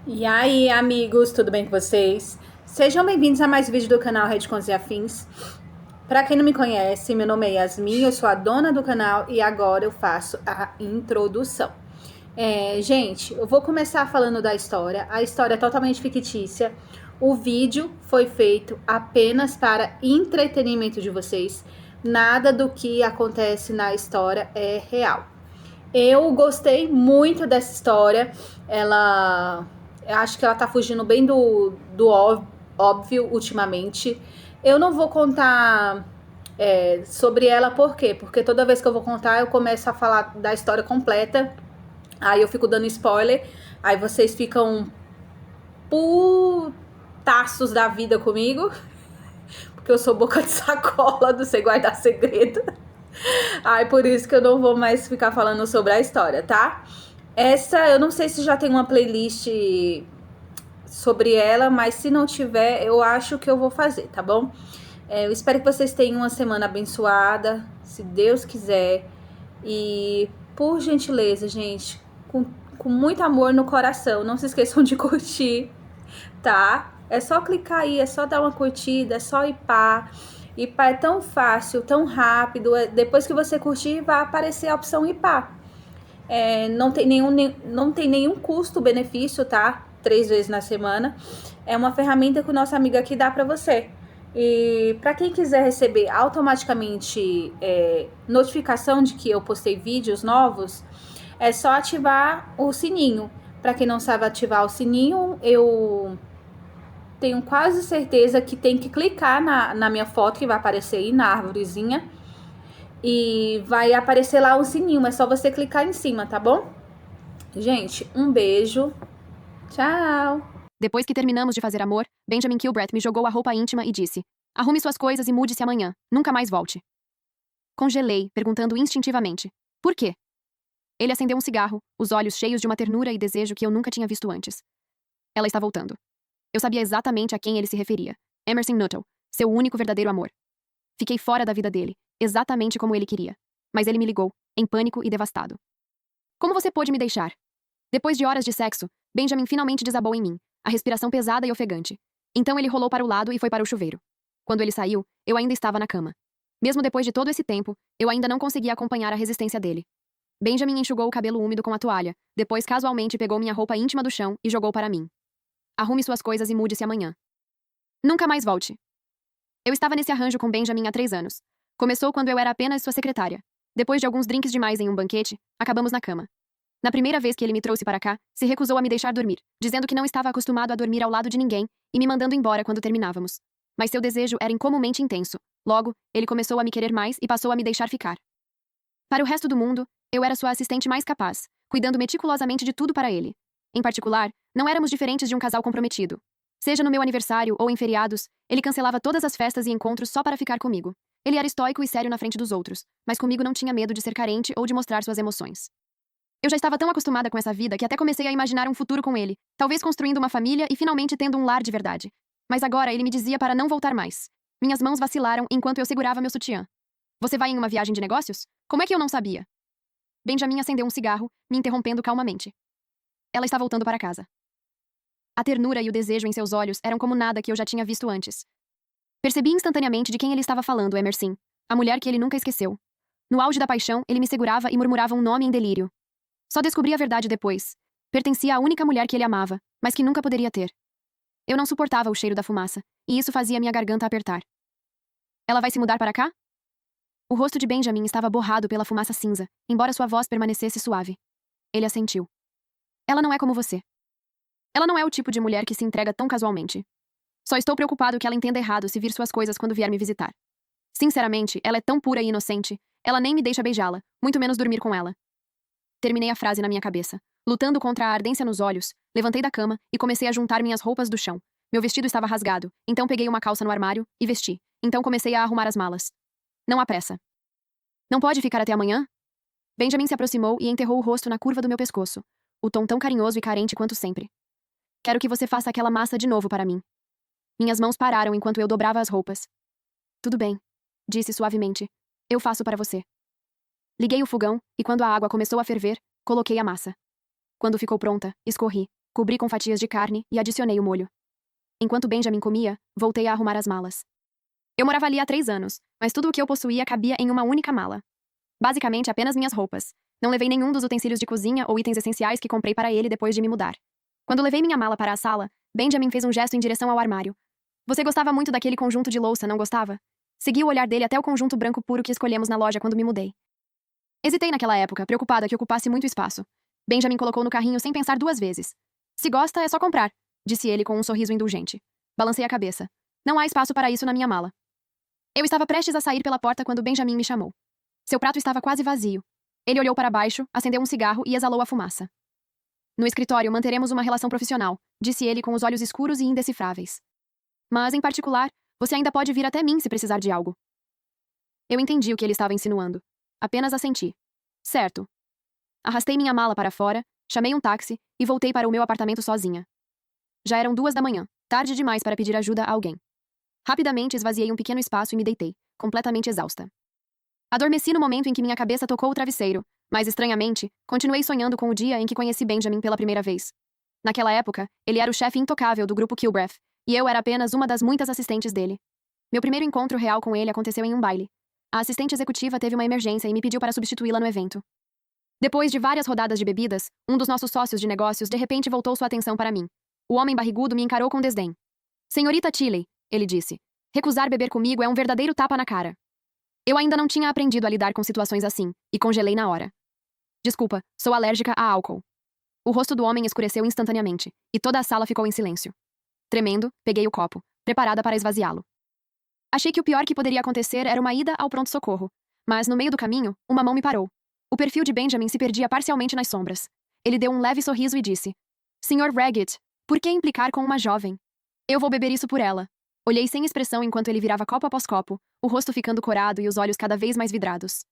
E aí, amigos, tudo bem com vocês? Sejam bem-vindos a mais um vídeo do canal Rede Contos e Afins. Para quem não me conhece, meu nome é Yasmin, eu sou a dona do canal e agora eu faço a introdução. Gente, eu vou começar falando da história. A história é totalmente fictícia. O vídeo foi feito apenas para entretenimento de vocês. Nada do que acontece na história é real. Eu gostei muito dessa história. Eu acho que ela tá fugindo bem do óbvio ultimamente. Eu não vou contar sobre ela, por quê? Porque toda vez que eu vou contar, eu começo a falar da história completa. Aí eu fico dando spoiler. Aí vocês ficam putaços da vida comigo. Porque eu sou boca de sacola, não sei guardar segredo. Ai, por isso que eu não vou mais ficar falando sobre a história, tá? Essa, eu não sei se já tem uma playlist sobre ela, mas se não tiver, eu acho que eu vou fazer, tá bom? Eu espero que vocês tenham uma semana abençoada, se Deus quiser. E, por gentileza, gente, com muito amor no coração, não se esqueçam de curtir, tá? É só clicar aí, é só dar uma curtida, é só ir pá. Ir pá é tão fácil, tão rápido. Depois que você curtir, vai aparecer a opção ir pá. Não tem nenhum custo-benefício, tá? 3 vezes na semana. É uma ferramenta que o nosso amigo aqui dá para você. E para quem quiser receber automaticamente notificação de que eu postei vídeos novos, é só ativar o sininho. Para quem não sabe ativar o sininho, eu tenho quase certeza que tem que clicar na minha foto, que vai aparecer aí na árvorezinha. E vai aparecer lá um sininho, é só você clicar em cima, tá bom? Gente, um beijo. Tchau! Depois que terminamos de fazer amor, Benjamin Kilbreth me jogou a roupa íntima e disse: "Arrume suas coisas e mude-se amanhã. Nunca mais volte." Congelei, perguntando instintivamente: "Por quê?" Ele acendeu um cigarro, os olhos cheios de uma ternura e desejo que eu nunca tinha visto antes. Ela está voltando. Eu sabia exatamente a quem ele se referia. Emerson Nuttall, seu único verdadeiro amor. Fiquei fora da vida dele, exatamente como ele queria. Mas ele me ligou, em pânico e devastado. "Como você pôde me deixar?" Depois de horas de sexo, Benjamin finalmente desabou em mim, a respiração pesada e ofegante. Então ele rolou para o lado e foi para o chuveiro. Quando ele saiu, eu ainda estava na cama. Mesmo depois de todo esse tempo, eu ainda não conseguia acompanhar a resistência dele. Benjamin enxugou o cabelo úmido com a toalha, depois casualmente pegou minha roupa íntima do chão e jogou para mim. "Arrume suas coisas e mude-se amanhã. Nunca mais volte." Eu estava nesse arranjo com Benjamin há 3 anos. Começou quando eu era apenas sua secretária. Depois de alguns drinks demais em um banquete, acabamos na cama. Na primeira vez que ele me trouxe para cá, se recusou a me deixar dormir, dizendo que não estava acostumado a dormir ao lado de ninguém e me mandando embora quando terminávamos. Mas seu desejo era incomumente intenso. Logo, ele começou a me querer mais e passou a me deixar ficar. Para o resto do mundo, eu era sua assistente mais capaz, cuidando meticulosamente de tudo para ele. Em particular, não éramos diferentes de um casal comprometido. Seja no meu aniversário ou em feriados, ele cancelava todas as festas e encontros só para ficar comigo. Ele era estoico e sério na frente dos outros, mas comigo não tinha medo de ser carente ou de mostrar suas emoções. Eu já estava tão acostumada com essa vida que até comecei a imaginar um futuro com ele, talvez construindo uma família e finalmente tendo um lar de verdade. Mas agora ele me dizia para não voltar mais. Minhas mãos vacilaram enquanto eu segurava meu sutiã. "Você vai em uma viagem de negócios? Como é que eu não sabia?" Benjamin acendeu um cigarro, me interrompendo calmamente. "Ela está voltando para casa." A ternura e o desejo em seus olhos eram como nada que eu já tinha visto antes. Percebi instantaneamente de quem ele estava falando, Emerson. A mulher que ele nunca esqueceu. No auge da paixão, ele me segurava e murmurava um nome em delírio. Só descobri a verdade depois. Pertencia à única mulher que ele amava, mas que nunca poderia ter. Eu não suportava o cheiro da fumaça, e isso fazia minha garganta apertar. "Ela vai se mudar para cá?" O rosto de Benjamin estava borrado pela fumaça cinza, embora sua voz permanecesse suave. Ele assentiu. "Ela não é como você. Ela não é o tipo de mulher que se entrega tão casualmente. Só estou preocupado que ela entenda errado se vir suas coisas quando vier me visitar. Sinceramente, ela é tão pura e inocente, ela nem me deixa beijá-la, muito menos dormir com ela." Terminei a frase na minha cabeça. Lutando contra a ardência nos olhos, levantei da cama e comecei a juntar minhas roupas do chão. Meu vestido estava rasgado, então peguei uma calça no armário e vesti. Então comecei a arrumar as malas. "Não há pressa." "Não pode ficar até amanhã?" Benjamin se aproximou e enterrou o rosto na curva do meu pescoço. O tom tão carinhoso e carente quanto sempre. "Quero que você faça aquela massa de novo para mim." Minhas mãos pararam enquanto eu dobrava as roupas. "Tudo bem," disse suavemente. "Eu faço para você." Liguei o fogão, e quando a água começou a ferver, coloquei a massa. Quando ficou pronta, escorri, cobri com fatias de carne e adicionei o molho. Enquanto Benjamin comia, voltei a arrumar as malas. Eu morava ali há 3 anos, mas tudo o que eu possuía cabia em uma única mala. Basicamente, apenas minhas roupas. Não levei nenhum dos utensílios de cozinha ou itens essenciais que comprei para ele depois de me mudar. Quando levei minha mala para a sala, Benjamin fez um gesto em direção ao armário. Você gostava muito daquele conjunto de louça, não gostava? Segui o olhar dele até o conjunto branco puro que escolhemos na loja quando me mudei. Hesitei naquela época, preocupada que ocupasse muito espaço. Benjamin colocou no carrinho sem pensar 2 vezes. Se gosta, é só comprar, disse ele com um sorriso indulgente. Balancei a cabeça. Não há espaço para isso na minha mala. Eu estava prestes a sair pela porta quando Benjamin me chamou. Seu prato estava quase vazio. Ele olhou para baixo, acendeu um cigarro e exalou a fumaça. No escritório manteremos uma relação profissional, disse ele com os olhos escuros e indecifráveis. Mas, em particular, você ainda pode vir até mim se precisar de algo. Eu entendi o que ele estava insinuando. Apenas assenti. Certo. Arrastei minha mala para fora, chamei um táxi e voltei para o meu apartamento sozinha. Já eram 2 da manhã, tarde demais para pedir ajuda a alguém. Rapidamente esvaziei um pequeno espaço e me deitei, completamente exausta. Adormeci no momento em que minha cabeça tocou o travesseiro, mas, estranhamente, continuei sonhando com o dia em que conheci Benjamin pela primeira vez. Naquela época, ele era o chefe intocável do grupo Kilbreth, e eu era apenas uma das muitas assistentes dele. Meu primeiro encontro real com ele aconteceu em um baile. A assistente executiva teve uma emergência e me pediu para substituí-la no evento. Depois de várias rodadas de bebidas, um dos nossos sócios de negócios de repente voltou sua atenção para mim. O homem barrigudo me encarou com desdém. Senhorita Tilly, ele disse. Recusar beber comigo é um verdadeiro tapa na cara. Eu ainda não tinha aprendido a lidar com situações assim, e congelei na hora. Desculpa, sou alérgica a álcool. O rosto do homem escureceu instantaneamente, e toda a sala ficou em silêncio. Tremendo, peguei o copo, preparada para esvaziá-lo. Achei que o pior que poderia acontecer era uma ida ao pronto-socorro, mas no meio do caminho, uma mão me parou. O perfil de Benjamin se perdia parcialmente nas sombras. Ele deu um leve sorriso e disse: Sr. Raggett, por que implicar com uma jovem? Eu vou beber isso por ela. Olhei sem expressão enquanto ele virava copo após copo, o rosto ficando corado e os olhos cada vez mais vidrados.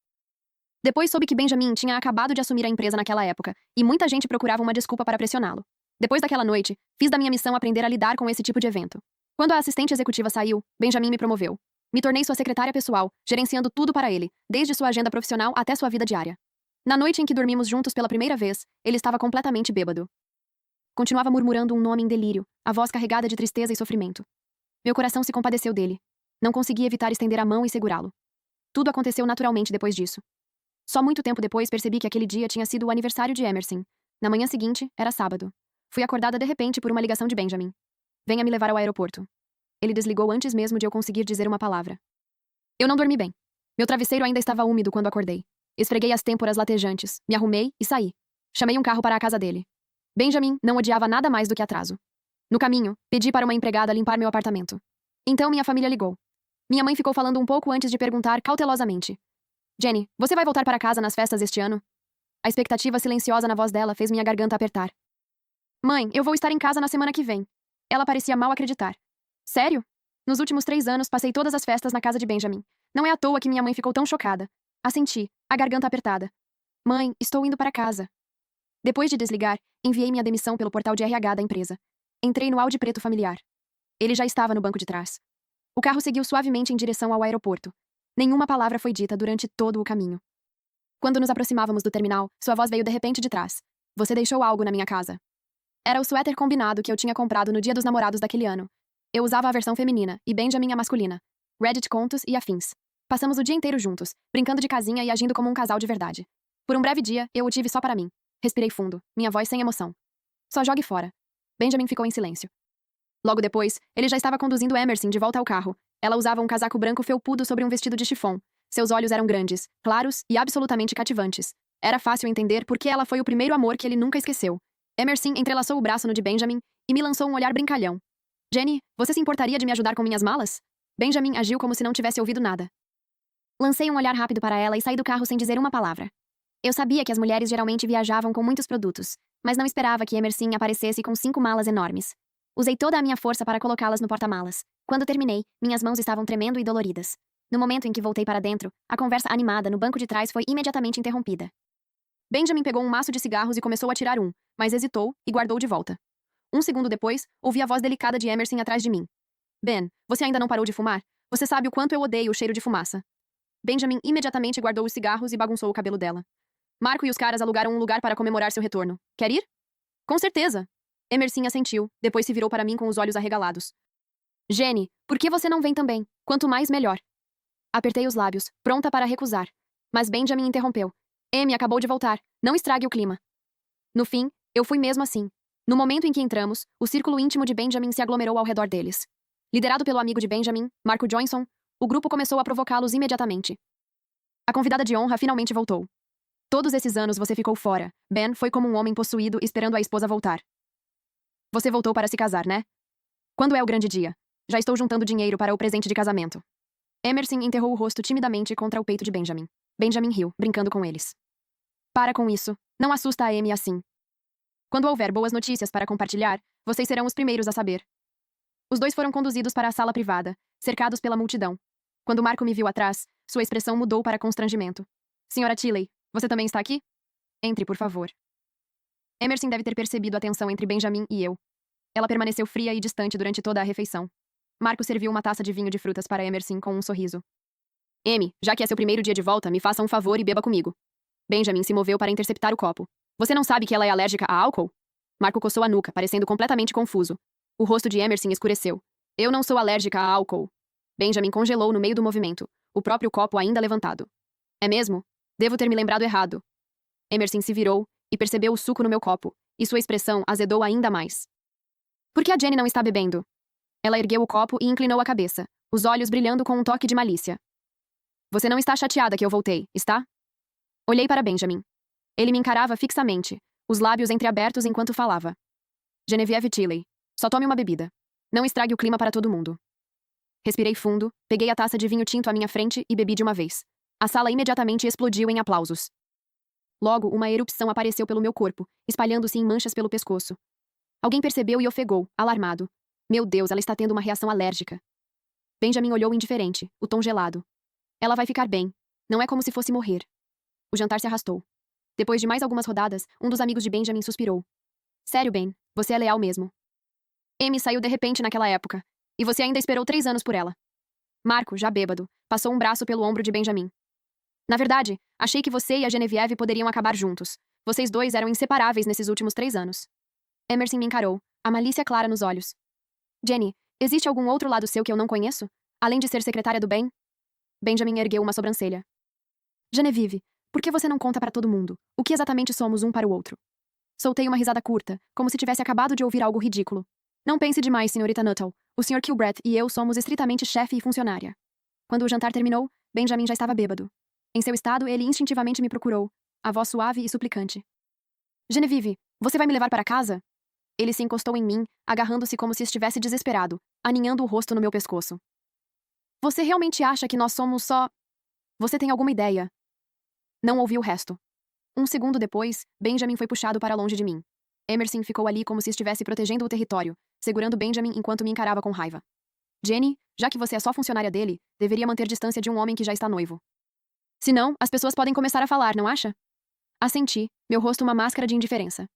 Depois soube que Benjamin tinha acabado de assumir a empresa naquela época, e muita gente procurava uma desculpa para pressioná-lo. Depois daquela noite, fiz da minha missão aprender a lidar com esse tipo de evento. Quando a assistente executiva saiu, Benjamin me promoveu. Me tornei sua secretária pessoal, gerenciando tudo para ele, desde sua agenda profissional até sua vida diária. Na noite em que dormimos juntos pela primeira vez, ele estava completamente bêbado. Continuava murmurando um nome em delírio, a voz carregada de tristeza e sofrimento. Meu coração se compadeceu dele. Não consegui evitar estender a mão e segurá-lo. Tudo aconteceu naturalmente depois disso. Só muito tempo depois percebi que aquele dia tinha sido o aniversário de Emerson. Na manhã seguinte, era sábado. Fui acordada de repente por uma ligação de Benjamin. Venha me levar ao aeroporto. Ele desligou antes mesmo de eu conseguir dizer uma palavra. Eu não dormi bem. Meu travesseiro ainda estava úmido quando acordei. Esfreguei as têmporas latejantes, me arrumei e saí. Chamei um carro para a casa dele. Benjamin não odiava nada mais do que atraso. No caminho, pedi para uma empregada limpar meu apartamento. Então minha família ligou. Minha mãe ficou falando um pouco antes de perguntar cautelosamente: Jenny, você vai voltar para casa nas festas este ano? A expectativa silenciosa na voz dela fez minha garganta apertar. Mãe, eu vou estar em casa na semana que vem. Ela parecia mal acreditar. Sério? Nos últimos 3 anos passei todas as festas na casa de Benjamin. Não é à toa que minha mãe ficou tão chocada. Assenti, a garganta apertada. Mãe, estou indo para casa. Depois de desligar, enviei minha demissão pelo portal de RH da empresa. Entrei no Audi preto familiar. Ele já estava no banco de trás. O carro seguiu suavemente em direção ao aeroporto. Nenhuma palavra foi dita durante todo o caminho. Quando nos aproximávamos do terminal, sua voz veio de repente de trás. Você deixou algo na minha casa. Era o suéter combinado que eu tinha comprado no Dia dos Namorados daquele ano. Eu usava a versão feminina e Benjamin a masculina. Reddit contos e afins. Passamos o dia inteiro juntos, brincando de casinha e agindo como um casal de verdade. Por um breve dia, eu o tive só para mim. Respirei fundo, minha voz sem emoção. Só jogue fora. Benjamin ficou em silêncio. Logo depois, ele já estava conduzindo Emerson de volta ao carro. Ela usava um casaco branco felpudo sobre um vestido de chifão. Seus olhos eram grandes, claros e absolutamente cativantes. Era fácil entender por que ela foi o primeiro amor que ele nunca esqueceu. Emerson entrelaçou o braço no de Benjamin e me lançou um olhar brincalhão. Jenny, você se importaria de me ajudar com minhas malas? Benjamin agiu como se não tivesse ouvido nada. Lancei um olhar rápido para ela e saí do carro sem dizer uma palavra. Eu sabia que as mulheres geralmente viajavam com muitos produtos, mas não esperava que Emerson aparecesse com 5 malas enormes. Usei toda a minha força para colocá-las no porta-malas. Quando terminei, minhas mãos estavam tremendo e doloridas. No momento em que voltei para dentro, a conversa animada no banco de trás foi imediatamente interrompida. Benjamin pegou um maço de cigarros e começou a tirar um, mas hesitou e guardou de volta. Um segundo depois, ouvi a voz delicada de Emerson atrás de mim. Ben, você ainda não parou de fumar? Você sabe o quanto eu odeio o cheiro de fumaça. Benjamin imediatamente guardou os cigarros e bagunçou o cabelo dela. Marco e os caras alugaram um lugar para comemorar seu retorno. Quer ir? Com certeza. Emerson assentiu, depois se virou para mim com os olhos arregalados. Jenny, por que você não vem também? Quanto mais, melhor. Apertei os lábios, pronta para recusar. Mas Benjamin interrompeu. Amy acabou de voltar. Não estrague o clima. No fim, eu fui mesmo assim. No momento em que entramos, o círculo íntimo de Benjamin se aglomerou ao redor deles. Liderado pelo amigo de Benjamin, Marco Johnson, o grupo começou a provocá-los imediatamente. A convidada de honra finalmente voltou. Todos esses anos você ficou fora. Ben foi como um homem possuído esperando a esposa voltar. Você voltou para se casar, né? Quando é o grande dia? Já estou juntando dinheiro para o presente de casamento. Emerson enterrou o rosto timidamente contra o peito de Benjamin. Benjamin riu, brincando com eles. Para com isso. Não assusta a Amy assim. Quando houver boas notícias para compartilhar, vocês serão os primeiros a saber. Os dois foram conduzidos para a sala privada, cercados pela multidão. Quando Marco me viu atrás, sua expressão mudou para constrangimento. Senhora Tilley, você também está aqui? Entre, por favor. Emerson deve ter percebido a tensão entre Benjamin e eu. Ela permaneceu fria e distante durante toda a refeição. Marco serviu uma taça de vinho de frutas para Emerson com um sorriso. Amy, já que é seu primeiro dia de volta, me faça um favor e beba comigo. Benjamin se moveu para interceptar o copo. Você não sabe que ela é alérgica a álcool? Marco coçou a nuca, parecendo completamente confuso. O rosto de Emerson escureceu. Eu não sou alérgica a álcool. Benjamin congelou no meio do movimento, o próprio copo ainda levantado. É mesmo? Devo ter me lembrado errado. Emerson se virou e percebeu o suco no meu copo, e sua expressão azedou ainda mais. Por que a Jenny não está bebendo? Ela ergueu o copo e inclinou a cabeça, os olhos brilhando com um toque de malícia. Você não está chateada que eu voltei, está? Olhei para Benjamin. Ele me encarava fixamente, os lábios entreabertos enquanto falava. Genevieve Tilley, só tome uma bebida. Não estrague o clima para todo mundo. Respirei fundo, peguei a taça de vinho tinto à minha frente e bebi de uma vez. A sala imediatamente explodiu em aplausos. Logo, uma erupção apareceu pelo meu corpo, espalhando-se em manchas pelo pescoço. Alguém percebeu e ofegou, alarmado. Meu Deus, ela está tendo uma reação alérgica. Benjamin olhou indiferente, o tom gelado. Ela vai ficar bem. Não é como se fosse morrer. O jantar se arrastou. Depois de mais algumas rodadas, um dos amigos de Benjamin suspirou. Sério, Ben, você é leal mesmo. Amy saiu de repente naquela época. E você ainda esperou 3 anos por ela. Marco, já bêbado, passou um braço pelo ombro de Benjamin. Na verdade, achei que você e a Genevieve poderiam acabar juntos. Vocês dois eram inseparáveis nesses últimos 3 anos. Emerson me encarou, a malícia clara nos olhos. Jenny, existe algum outro lado seu que eu não conheço? Além de ser secretária do bem? Benjamin ergueu uma sobrancelha. Genevieve, por que você não conta para todo mundo? O que exatamente somos um para o outro? Soltei uma risada curta, como se tivesse acabado de ouvir algo ridículo. Não pense demais, senhorita Nuttall. O Sr. Kilbreth e eu somos estritamente chefe e funcionária. Quando o jantar terminou, Benjamin já estava bêbado. Em seu estado, ele instintivamente me procurou, a voz suave e suplicante. Genevieve, você vai me levar para casa? Ele se encostou em mim, agarrando-se como se estivesse desesperado, aninhando o rosto no meu pescoço. Você realmente acha que nós somos só... Você tem alguma ideia? Não ouvi o resto. Um segundo depois, Benjamin foi puxado para longe de mim. Emerson ficou ali como se estivesse protegendo o território, segurando Benjamin enquanto me encarava com raiva. Jenny, já que você é só funcionária dele, deveria manter distância de um homem que já está noivo. Senão, as pessoas podem começar a falar, não acha? Assenti, meu rosto uma máscara de indiferença.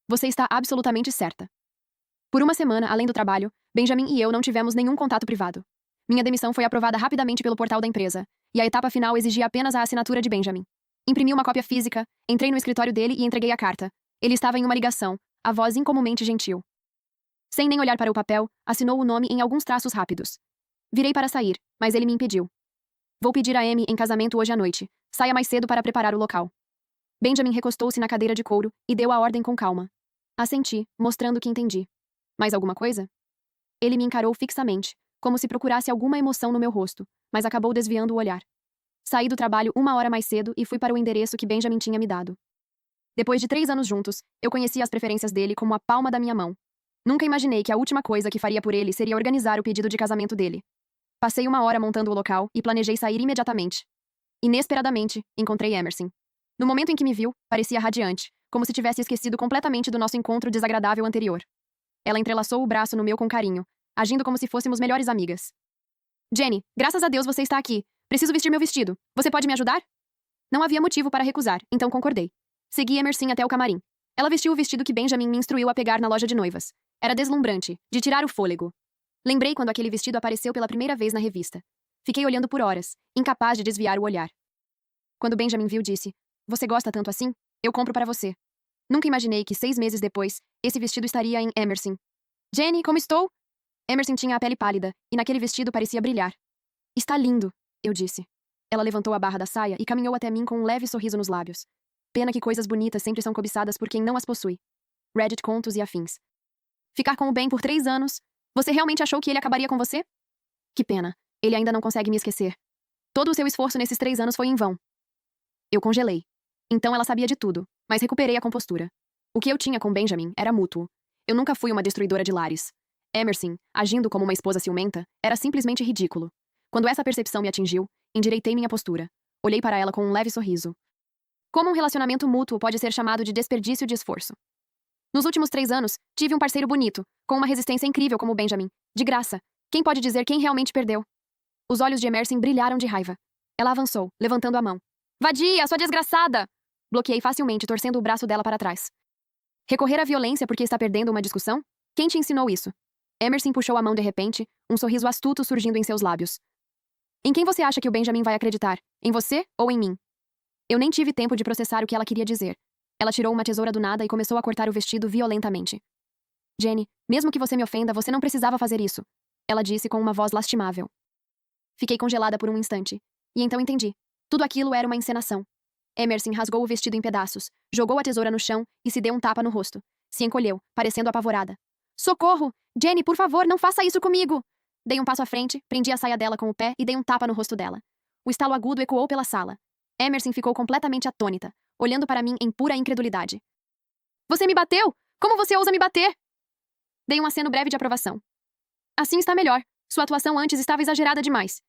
Você está absolutamente certa. Por uma semana, além do trabalho, Benjamin e eu não tivemos nenhum contato privado. Minha demissão foi aprovada rapidamente pelo portal da empresa, e a etapa final exigia apenas a assinatura de Benjamin. Imprimi uma cópia física, entrei no escritório dele e entreguei a carta. Ele estava em uma ligação, a voz incomumente gentil. Sem nem olhar para o papel, assinou o nome em alguns traços rápidos. Virei para sair, mas ele me impediu. Vou pedir a Amy em casamento hoje à noite. Saia mais cedo para preparar o local. Benjamin recostou-se na cadeira de couro e deu a ordem com calma. Assenti, mostrando que entendi. Mais alguma coisa? Ele me encarou fixamente, como se procurasse alguma emoção no meu rosto, mas acabou desviando o olhar. Saí do trabalho 1 hora mais cedo e fui para o endereço que Benjamin tinha me dado. Depois de 3 anos juntos, eu conhecia as preferências dele como a palma da minha mão. Nunca imaginei que a última coisa que faria por ele seria organizar o pedido de casamento dele. Passei 1 hora montando o local e planejei sair imediatamente. Inesperadamente, encontrei Emerson. No momento em que me viu, parecia radiante, como se tivesse esquecido completamente do nosso encontro desagradável anterior. Ela entrelaçou o braço no meu com carinho, agindo como se fôssemos melhores amigas. Jenny, graças a Deus você está aqui. Preciso vestir meu vestido. Você pode me ajudar? Não havia motivo para recusar, então concordei. Segui Emerson até o camarim. Ela vestiu o vestido que Benjamin me instruiu a pegar na loja de noivas. Era deslumbrante, de tirar o fôlego. Lembrei quando aquele vestido apareceu pela primeira vez na revista. Fiquei olhando por horas, incapaz de desviar o olhar. Quando Benjamin viu, disse: Você gosta tanto assim? Eu compro para você. Nunca imaginei que 6 meses depois, esse vestido estaria em Emerson. Jenny, como estou? Emerson tinha a pele pálida, e naquele vestido parecia brilhar. Está lindo, eu disse. Ela levantou a barra da saia e caminhou até mim com um leve sorriso nos lábios. Pena que coisas bonitas sempre são cobiçadas por quem não as possui. Reddit Contos e Afins. Ficar com o Ben por 3 anos? Você realmente achou que ele acabaria com você? Que pena. Ele ainda não consegue me esquecer. Todo o seu esforço nesses 3 anos foi em vão. Eu congelei. Então ela sabia de tudo, mas recuperei a compostura. O que eu tinha com Benjamin era mútuo. Eu nunca fui uma destruidora de lares. Emerson, agindo como uma esposa ciumenta, era simplesmente ridículo. Quando essa percepção me atingiu, endireitei minha postura. Olhei para ela com um leve sorriso. Como um relacionamento mútuo pode ser chamado de desperdício de esforço? Nos últimos 3 anos, tive um parceiro bonito, com uma resistência incrível como Benjamin. De graça. Quem pode dizer quem realmente perdeu? Os olhos de Emerson brilharam de raiva. Ela avançou, levantando a mão. Vadia, sua desgraçada! Bloqueei facilmente, torcendo o braço dela para trás. Recorrer à violência porque está perdendo uma discussão? Quem te ensinou isso? Emerson puxou a mão de repente, um sorriso astuto surgindo em seus lábios. Em quem você acha que o Benjamin vai acreditar? Em você ou em mim? Eu nem tive tempo de processar o que ela queria dizer. Ela tirou uma tesoura do nada e começou a cortar o vestido violentamente. Jenny, mesmo que você me ofenda, você não precisava fazer isso. Ela disse com uma voz lastimável. Fiquei congelada por um instante. E então entendi. Tudo aquilo era uma encenação. Emerson rasgou o vestido em pedaços, jogou a tesoura no chão e se deu um tapa no rosto. Se encolheu, parecendo apavorada. Socorro! Jenny, por favor, não faça isso comigo! Dei um passo à frente, prendi a saia dela com o pé e dei um tapa no rosto dela. O estalo agudo ecoou pela sala. Emerson ficou completamente atônita, olhando para mim em pura incredulidade. Você me bateu! Como você ousa me bater? Dei um aceno breve de aprovação. Assim está melhor. Sua atuação antes estava exagerada demais.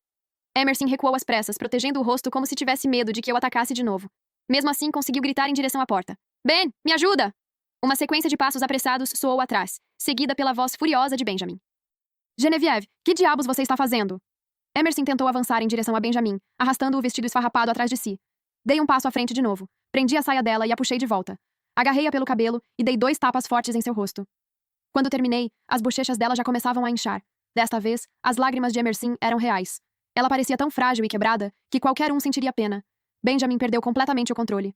Emerson recuou às pressas, protegendo o rosto como se tivesse medo de que eu atacasse de novo. Mesmo assim, conseguiu gritar em direção à porta. Ben, me ajuda! Uma sequência de passos apressados soou atrás, seguida pela voz furiosa de Benjamin. Genevieve, que diabos você está fazendo? Emerson tentou avançar em direção a Benjamin, arrastando o vestido esfarrapado atrás de si. Dei um passo à frente de novo, prendi a saia dela e a puxei de volta. Agarrei-a pelo cabelo e dei 2 tapas fortes em seu rosto. Quando terminei, as bochechas dela já começavam a inchar. Desta vez, as lágrimas de Emerson eram reais. Ela parecia tão frágil e quebrada que qualquer um sentiria pena. Benjamin perdeu completamente o controle.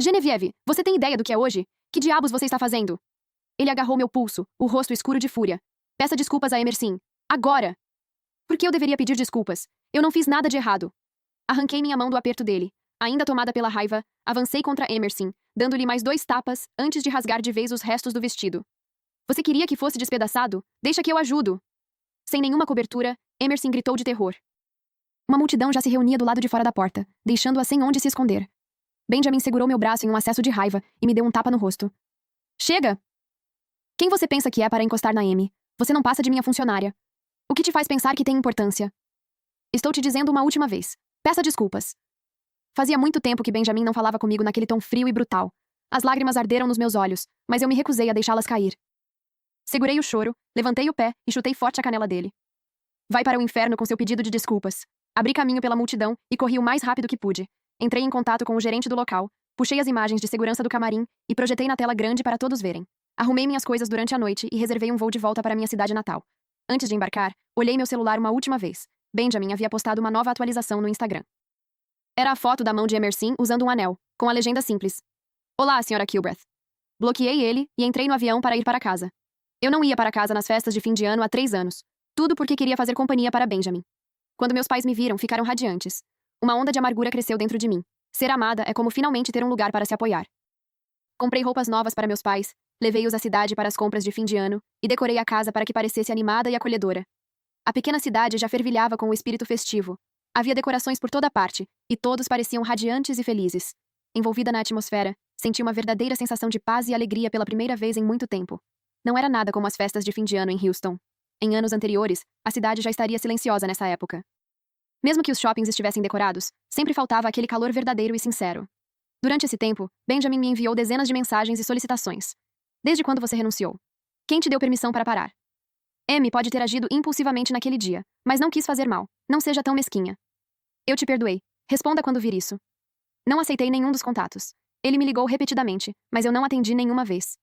Genevieve, você tem ideia do que é hoje? Que diabos você está fazendo? Ele agarrou meu pulso, o rosto escuro de fúria. Peça desculpas a Emerson. Agora! Por que eu deveria pedir desculpas? Eu não fiz nada de errado. Arranquei minha mão do aperto dele. Ainda tomada pela raiva, avancei contra Emerson, dando-lhe mais 2 tapas antes de rasgar de vez os restos do vestido. Você queria que fosse despedaçado? Deixa que eu ajudo. Sem nenhuma cobertura, Emerson gritou de terror. Uma multidão já se reunia do lado de fora da porta, deixando-a sem onde se esconder. Benjamin segurou meu braço em um acesso de raiva e me deu um tapa no rosto. Chega! Quem você pensa que é para encostar na Amy? Você não passa de minha funcionária. O que te faz pensar que tem importância? Estou te dizendo uma última vez. Peça desculpas. Fazia muito tempo que Benjamin não falava comigo naquele tom frio e brutal. As lágrimas arderam nos meus olhos, mas eu me recusei a deixá-las cair. Segurei o choro, levantei o pé e chutei forte a canela dele. Vai para o inferno com seu pedido de desculpas. Abri caminho pela multidão e corri o mais rápido que pude. Entrei em contato com o gerente do local, puxei as imagens de segurança do camarim e projetei na tela grande para todos verem. Arrumei minhas coisas durante a noite e reservei um voo de volta para minha cidade natal. Antes de embarcar, olhei meu celular uma última vez. Benjamin havia postado uma nova atualização no Instagram. Era a foto da mão de Emerson usando um anel, com a legenda simples. Olá, Sra. Kilbreth. Bloqueei ele e entrei no avião para ir para casa. Eu não ia para casa nas festas de fim de ano há 3 anos. Tudo porque queria fazer companhia para Benjamin. Quando meus pais me viram, ficaram radiantes. Uma onda de amargura cresceu dentro de mim. Ser amada é como finalmente ter um lugar para se apoiar. Comprei roupas novas para meus pais, levei-os à cidade para as compras de fim de ano e decorei a casa para que parecesse animada e acolhedora. A pequena cidade já fervilhava com o espírito festivo. Havia decorações por toda parte, e todos pareciam radiantes e felizes. Envolvida na atmosfera, senti uma verdadeira sensação de paz e alegria pela primeira vez em muito tempo. Não era nada como as festas de fim de ano em Houston. Em anos anteriores, a cidade já estaria silenciosa nessa época. Mesmo que os shoppings estivessem decorados, sempre faltava aquele calor verdadeiro e sincero. Durante esse tempo, Benjamin me enviou dezenas de mensagens e solicitações. Desde quando você renunciou? Quem te deu permissão para parar? Amy pode ter agido impulsivamente naquele dia, mas não quis fazer mal. Não seja tão mesquinha. Eu te perdoei. Responda quando vir isso. Não aceitei nenhum dos contatos. Ele me ligou repetidamente, mas eu não atendi nenhuma vez.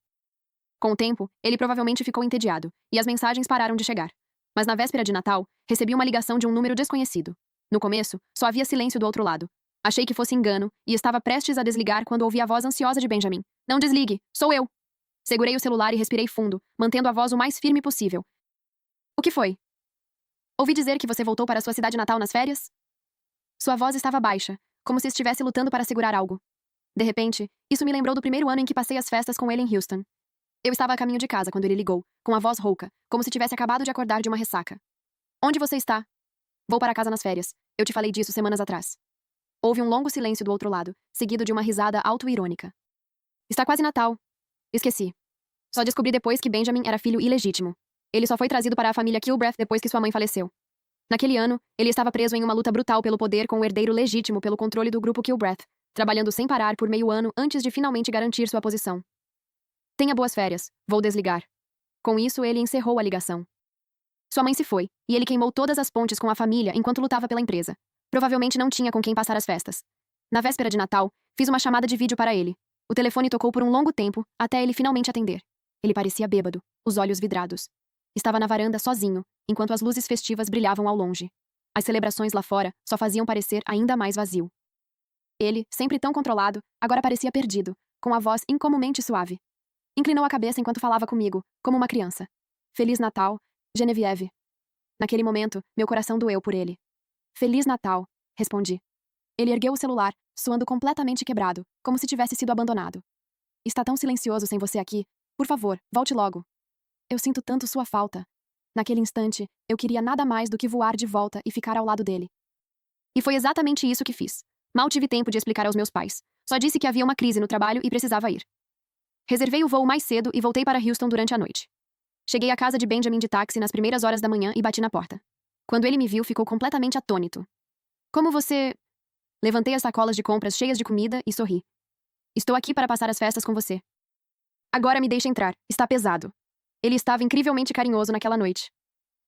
Com o tempo, ele provavelmente ficou entediado, e as mensagens pararam de chegar. Mas na véspera de Natal, recebi uma ligação de um número desconhecido. No começo, só havia silêncio do outro lado. Achei que fosse engano, e estava prestes a desligar quando ouvi a voz ansiosa de Benjamin. Não desligue, sou eu. Segurei o celular e respirei fundo, mantendo a voz o mais firme possível. O que foi? Ouvi dizer que você voltou para sua cidade natal nas férias? Sua voz estava baixa, como se estivesse lutando para segurar algo. De repente, isso me lembrou do primeiro ano em que passei as festas com ele em Houston. Eu estava a caminho de casa quando ele ligou, com a voz rouca, como se tivesse acabado de acordar de uma ressaca. Onde você está? Vou para casa nas férias. Eu te falei disso semanas atrás. Houve um longo silêncio do outro lado, seguido de uma risada auto-irônica. Está quase Natal. Esqueci. Só descobri depois que Benjamin era filho ilegítimo. Ele só foi trazido para a família Kilbreth depois que sua mãe faleceu. Naquele ano, ele estava preso em uma luta brutal pelo poder com o herdeiro legítimo pelo controle do grupo Kilbreth, trabalhando sem parar por meio ano antes de finalmente garantir sua posição. Tenha boas férias. Vou desligar. Com isso, ele encerrou a ligação. Sua mãe se foi, e ele queimou todas as pontes com a família enquanto lutava pela empresa. Provavelmente não tinha com quem passar as festas. Na véspera de Natal, fiz uma chamada de vídeo para ele. O telefone tocou por um longo tempo, até ele finalmente atender. Ele parecia bêbado, os olhos vidrados. Estava na varanda sozinho, enquanto as luzes festivas brilhavam ao longe. As celebrações lá fora só faziam parecer ainda mais vazio. Ele, sempre tão controlado, agora parecia perdido, com a voz incomumente suave. Inclinou a cabeça enquanto falava comigo, como uma criança. Feliz Natal, Genevieve. Naquele momento, meu coração doeu por ele. Feliz Natal, respondi. Ele ergueu o celular, soando completamente quebrado, como se tivesse sido abandonado. Está tão silencioso sem você aqui. Por favor, volte logo. Eu sinto tanto sua falta. Naquele instante, eu queria nada mais do que voar de volta e ficar ao lado dele. E foi exatamente isso que fiz. Mal tive tempo de explicar aos meus pais. Só disse que havia uma crise no trabalho e precisava ir. Reservei o voo mais cedo e voltei para Houston durante a noite. Cheguei à casa de Benjamin de táxi nas primeiras horas da manhã e bati na porta. Quando ele me viu, ficou completamente atônito. Como você... Levantei as sacolas de compras cheias de comida e sorri. Estou aqui para passar as festas com você. Agora me deixe entrar. Está pesado. Ele estava incrivelmente carinhoso naquela noite.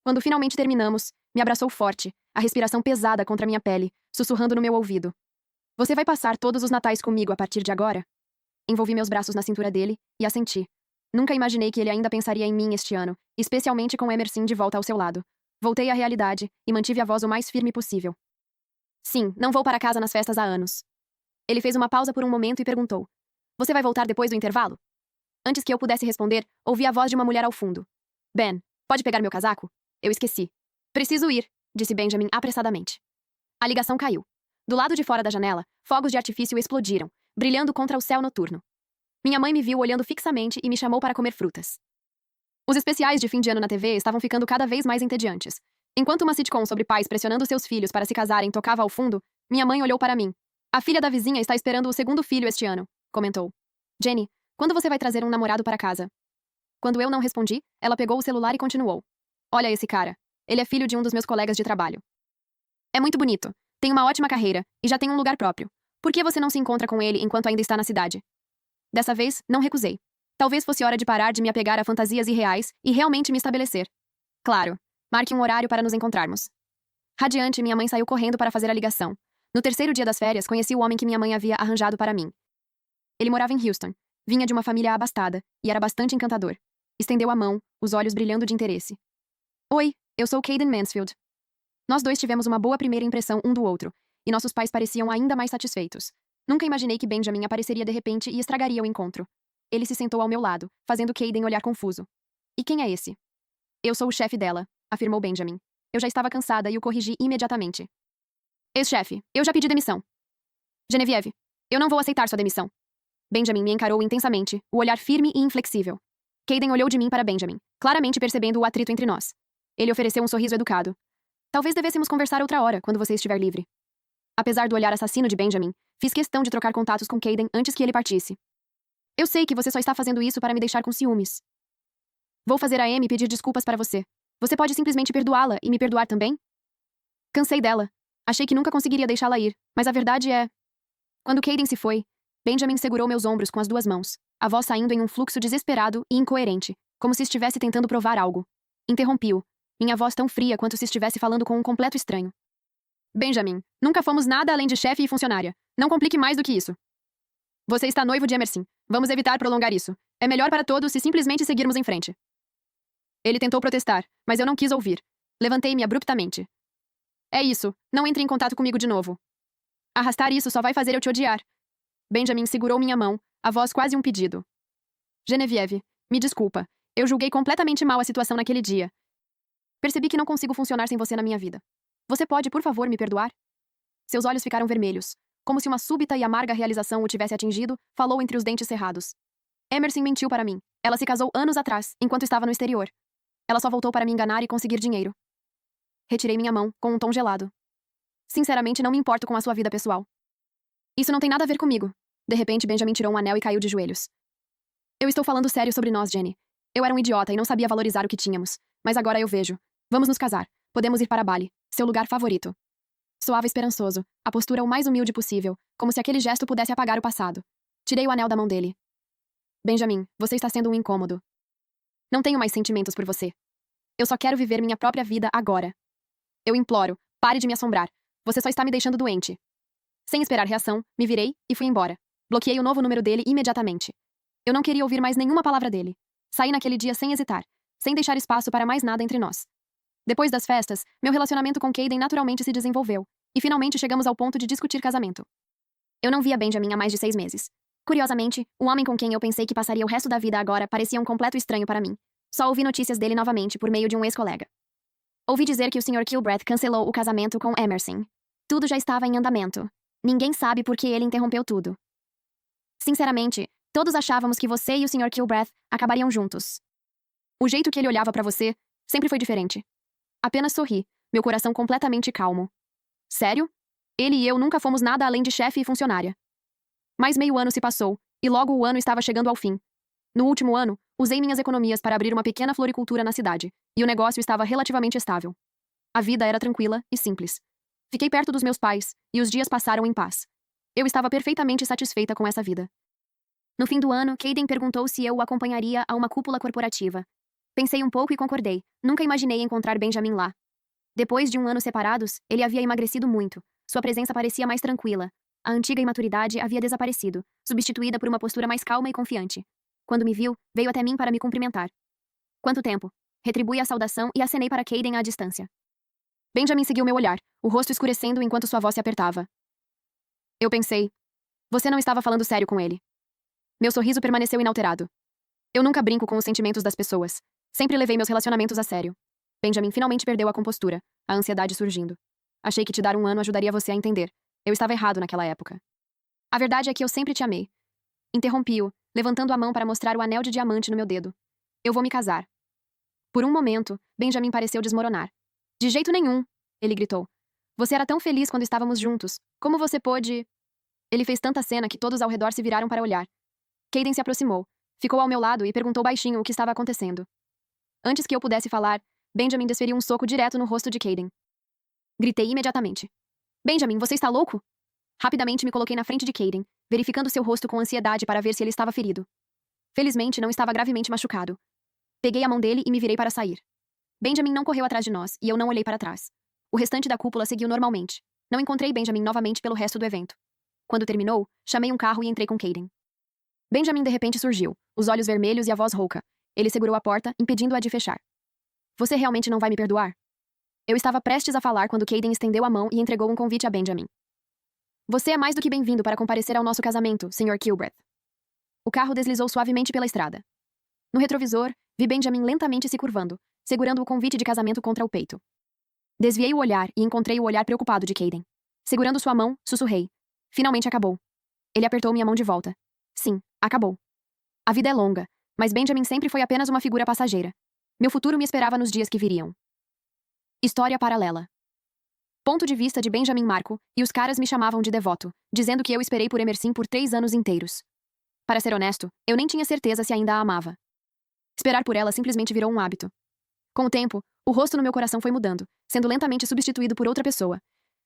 Quando finalmente terminamos, me abraçou forte, a respiração pesada contra minha pele, sussurrando no meu ouvido. Você vai passar todos os natais comigo a partir de agora? Envolvi meus braços na cintura dele e assenti. Nunca imaginei que ele ainda pensaria em mim este ano, especialmente com Emerson de volta ao seu lado. Voltei à realidade e mantive a voz o mais firme possível. Sim, não vou para casa nas festas há anos. Ele fez uma pausa por um momento e perguntou. Você vai voltar depois do intervalo? Antes que eu pudesse responder, ouvi a voz de uma mulher ao fundo. Ben, pode pegar meu casaco? Eu esqueci. Preciso ir, disse Benjamin apressadamente. A ligação caiu. Do lado de fora da janela, fogos de artifício explodiram, brilhando contra o céu noturno. Minha mãe me viu olhando fixamente e me chamou para comer frutas. Os especiais de fim de ano na TV estavam ficando cada vez mais entediantes. Enquanto uma sitcom sobre pais pressionando seus filhos para se casarem tocava ao fundo, minha mãe olhou para mim. A filha da vizinha está esperando o segundo filho este ano, comentou. Jenny, quando você vai trazer um namorado para casa? Quando eu não respondi, ela pegou o celular e continuou. Olha esse cara. Ele é filho de um dos meus colegas de trabalho. É muito bonito. Tem uma ótima carreira e já tem um lugar próprio. Por que você não se encontra com ele enquanto ainda está na cidade? Dessa vez, não recusei. Talvez fosse hora de parar de me apegar a fantasias irreais e realmente me estabelecer. Claro. Marque um horário para nos encontrarmos. Radiante, minha mãe saiu correndo para fazer a ligação. No terceiro dia das férias, conheci o homem que minha mãe havia arranjado para mim. Ele morava em Houston. Vinha de uma família abastada e era bastante encantador. Estendeu a mão, os olhos brilhando de interesse. Oi, eu sou Caden Mansfield. Nós dois tivemos uma boa primeira impressão um do outro, e nossos pais pareciam ainda mais satisfeitos. Nunca imaginei que Benjamin apareceria de repente e estragaria o encontro. Ele se sentou ao meu lado, fazendo Caden olhar confuso. E quem é esse? Eu sou o chefe dela, afirmou Benjamin. Eu já estava cansada e o corrigi imediatamente. Ex-chefe, eu já pedi demissão. Genevieve, eu não vou aceitar sua demissão. Benjamin me encarou intensamente, o olhar firme e inflexível. Caden olhou de mim para Benjamin, claramente percebendo o atrito entre nós. Ele ofereceu um sorriso educado. Talvez devêssemos conversar outra hora, quando você estiver livre. Apesar do olhar assassino de Benjamin, fiz questão de trocar contatos com Caden antes que ele partisse. Eu sei que você só está fazendo isso para me deixar com ciúmes. Vou fazer a Amy pedir desculpas para você. Você pode simplesmente perdoá-la e me perdoar também? Cansei dela. Achei que nunca conseguiria deixá-la ir, mas a verdade é... Quando Caden se foi, Benjamin segurou meus ombros com as duas mãos, a voz saindo em um fluxo desesperado e incoerente, como se estivesse tentando provar algo. Interrompi-o, minha voz tão fria quanto se estivesse falando com um completo estranho. Benjamin, nunca fomos nada além de chefe e funcionária. Não complique mais do que isso. Você está noivo de Emerson. Vamos evitar prolongar isso. É melhor para todos se simplesmente seguirmos em frente. Ele tentou protestar, mas eu não quis ouvir. Levantei-me abruptamente. É isso, não entre em contato comigo de novo. Arrastar isso só vai fazer eu te odiar. Benjamin segurou minha mão, a voz quase um pedido. Genevieve, me desculpa. Eu julguei completamente mal a situação naquele dia. Percebi que não consigo funcionar sem você na minha vida. Você pode, por favor, me perdoar? Seus olhos ficaram vermelhos. Como se uma súbita e amarga realização o tivesse atingido, falou entre os dentes cerrados. Emerson mentiu para mim. Ela se casou anos atrás, enquanto estava no exterior. Ela só voltou para me enganar e conseguir dinheiro. Retirei minha mão, com um tom gelado. Sinceramente, não me importo com a sua vida pessoal. Isso não tem nada a ver comigo. De repente, Benjamin tirou um anel e caiu de joelhos. Eu estou falando sério sobre nós, Jenny. Eu era um idiota e não sabia valorizar o que tínhamos. Mas agora eu vejo. Vamos nos casar. Podemos ir para Bali, seu lugar favorito. Soava esperançoso, a postura o mais humilde possível, como se aquele gesto pudesse apagar o passado. Tirei o anel da mão dele. Benjamin, você está sendo um incômodo. Não tenho mais sentimentos por você. Eu só quero viver minha própria vida agora. Eu imploro, pare de me assombrar. Você só está me deixando doente. Sem esperar reação, me virei e fui embora. Bloqueei o novo número dele imediatamente. Eu não queria ouvir mais nenhuma palavra dele. Saí naquele dia sem hesitar, sem deixar espaço para mais nada entre nós. Depois das festas, meu relacionamento com Caden naturalmente se desenvolveu, e finalmente chegamos ao ponto de discutir casamento. Eu não via Benjamin há mais de 6 meses. Curiosamente, o homem com quem eu pensei que passaria o resto da vida agora parecia um completo estranho para mim. Só ouvi notícias dele novamente por meio de um ex-colega. Ouvi dizer que o Sr. Kilbreth cancelou o casamento com Emerson. Tudo já estava em andamento. Ninguém sabe por que ele interrompeu tudo. Sinceramente, todos achávamos que você e o Sr. Kilbreth acabariam juntos. O jeito que ele olhava para você sempre foi diferente. Apenas sorri, meu coração completamente calmo. Sério? Ele e eu nunca fomos nada além de chefe e funcionária. Mais meio ano se passou, e logo o ano estava chegando ao fim. No último ano, usei minhas economias para abrir uma pequena floricultura na cidade, e o negócio estava relativamente estável. A vida era tranquila e simples. Fiquei perto dos meus pais, e os dias passaram em paz. Eu estava perfeitamente satisfeita com essa vida. No fim do ano, Caden perguntou se eu o acompanharia a uma cúpula corporativa. Pensei um pouco e concordei. Nunca imaginei encontrar Benjamin lá. Depois de um ano separados, ele havia emagrecido muito. Sua presença parecia mais tranquila. A antiga imaturidade havia desaparecido, substituída por uma postura mais calma e confiante. Quando me viu, veio até mim para me cumprimentar. Quanto tempo? Retribuí a saudação e acenei para Caden à distância. Benjamin seguiu meu olhar, o rosto escurecendo enquanto sua voz se apertava. Eu pensei. Você não estava falando sério com ele. Meu sorriso permaneceu inalterado. Eu nunca brinco com os sentimentos das pessoas. Sempre levei meus relacionamentos a sério. Benjamin finalmente perdeu a compostura, a ansiedade surgindo. Achei que te dar um ano ajudaria você a entender. Eu estava errado naquela época. A verdade é que eu sempre te amei. Interrompi-o, levantando a mão para mostrar o anel de diamante no meu dedo. Eu vou me casar. Por um momento, Benjamin pareceu desmoronar. De jeito nenhum, ele gritou. Você era tão feliz quando estávamos juntos. Como você pôde... Ele fez tanta cena que todos ao redor se viraram para olhar. Caden se aproximou, ficou ao meu lado e perguntou baixinho o que estava acontecendo. Antes que eu pudesse falar, Benjamin desferiu um soco direto no rosto de Caden. Gritei imediatamente. Benjamin, você está louco? Rapidamente me coloquei na frente de Caden, verificando seu rosto com ansiedade para ver se ele estava ferido. Felizmente, não estava gravemente machucado. Peguei a mão dele e me virei para sair. Benjamin não correu atrás de nós, e eu não olhei para trás. O restante da cúpula seguiu normalmente. Não encontrei Benjamin novamente pelo resto do evento. Quando terminou, chamei um carro e entrei com Caden. Benjamin de repente surgiu, os olhos vermelhos e a voz rouca. Ele segurou a porta, impedindo-a de fechar. Você realmente não vai me perdoar? Eu estava prestes a falar quando Caden estendeu a mão e entregou um convite a Benjamin. Você é mais do que bem-vindo para comparecer ao nosso casamento, Sr. Kilbreth. O carro deslizou suavemente pela estrada. No retrovisor, vi Benjamin lentamente se curvando, segurando o convite de casamento contra o peito. Desviei o olhar e encontrei o olhar preocupado de Caden. Segurando sua mão, sussurrei. Finalmente acabou. Ele apertou minha mão de volta. Sim, acabou. A vida é longa, mas Benjamin sempre foi apenas uma figura passageira. Meu futuro me esperava nos dias que viriam. História paralela. Ponto de vista de Benjamin Marco, e os caras me chamavam de devoto, dizendo que eu esperei por Emerson por 3 anos inteiros. Para ser honesto, eu nem tinha certeza se ainda a amava. Esperar por ela simplesmente virou um hábito. Com o tempo, o rosto no meu coração foi mudando, sendo lentamente substituído por outra pessoa.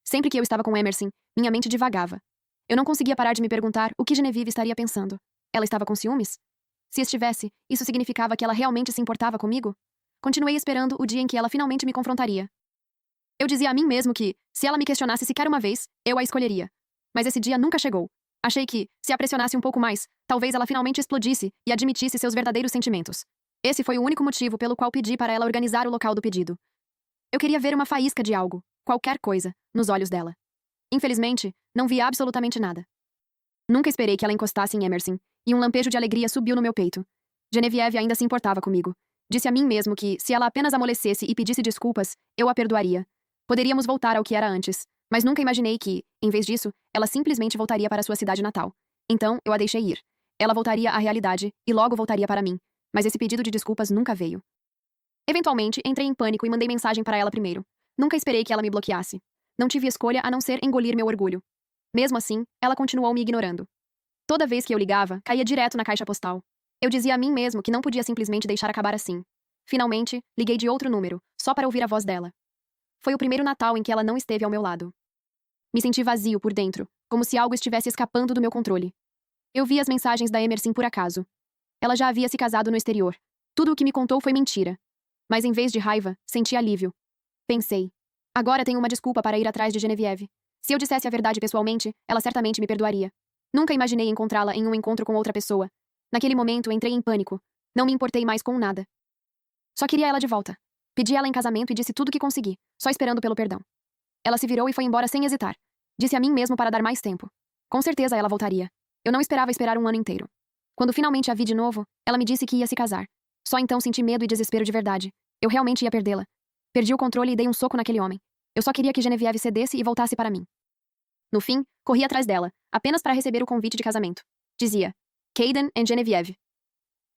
Sempre que eu estava com Emerson, minha mente divagava. Eu não conseguia parar de me perguntar o que Genevieve estaria pensando. Ela estava com ciúmes? Se estivesse, isso significava que ela realmente se importava comigo? Continuei esperando o dia em que ela finalmente me confrontaria. Eu dizia a mim mesmo que, se ela me questionasse sequer uma vez, eu a escolheria. Mas esse dia nunca chegou. Achei que, se a pressionasse um pouco mais, talvez ela finalmente explodisse e admitisse seus verdadeiros sentimentos. Esse foi o único motivo pelo qual pedi para ela organizar o local do pedido. Eu queria ver uma faísca de algo, qualquer coisa, nos olhos dela. Infelizmente, não vi absolutamente nada. Nunca esperei que ela encostasse em Emerson, e um lampejo de alegria subiu no meu peito. Genevieve ainda se importava comigo. Disse a mim mesmo que, se ela apenas amolecesse e pedisse desculpas, eu a perdoaria. Poderíamos voltar ao que era antes, mas nunca imaginei que, em vez disso, ela simplesmente voltaria para sua cidade natal. Então, eu a deixei ir. Ela voltaria à realidade, e logo voltaria para mim. Mas esse pedido de desculpas nunca veio. Eventualmente, entrei em pânico e mandei mensagem para ela primeiro. Nunca esperei que ela me bloqueasse. Não tive escolha a não ser engolir meu orgulho. Mesmo assim, ela continuou me ignorando. Toda vez que eu ligava, caía direto na caixa postal. Eu dizia a mim mesmo que não podia simplesmente deixar acabar assim. Finalmente, liguei de outro número, só para ouvir a voz dela. Foi o primeiro Natal em que ela não esteve ao meu lado. Me senti vazio por dentro, como se algo estivesse escapando do meu controle. Eu vi as mensagens da Emerson por acaso. Ela já havia se casado no exterior. Tudo o que me contou foi mentira. Mas em vez de raiva, senti alívio. Pensei. Agora tenho uma desculpa para ir atrás de Genevieve. Se eu dissesse a verdade pessoalmente, ela certamente me perdoaria. Nunca imaginei encontrá-la em um encontro com outra pessoa. Naquele momento, entrei em pânico. Não me importei mais com nada. Só queria ela de volta. Pedi ela em casamento e disse tudo o que consegui, só esperando pelo perdão. Ela se virou e foi embora sem hesitar. Disse a mim mesmo para dar mais tempo. Com certeza ela voltaria. Eu não esperava esperar um ano inteiro. Quando finalmente a vi de novo, ela me disse que ia se casar. Só então senti medo e desespero de verdade. Eu realmente ia perdê-la. Perdi o controle e dei um soco naquele homem. Eu só queria que Genevieve cedesse e voltasse para mim. No fim, corri atrás dela, apenas para receber o convite de casamento. Dizia: Caden and Genevieve.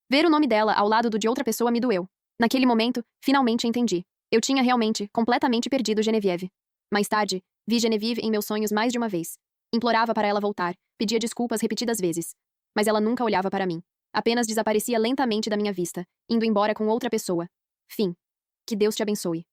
Ver o nome dela ao lado do de outra pessoa me doeu. Naquele momento, finalmente entendi. Eu tinha realmente, completamente perdido Genevieve. Mais tarde, vi Genevieve em meus sonhos mais de uma vez. Implorava para ela voltar, pedia desculpas repetidas vezes. Mas ela nunca olhava para mim. Apenas desaparecia lentamente da minha vista, indo embora com outra pessoa. Fim. Que Deus te abençoe.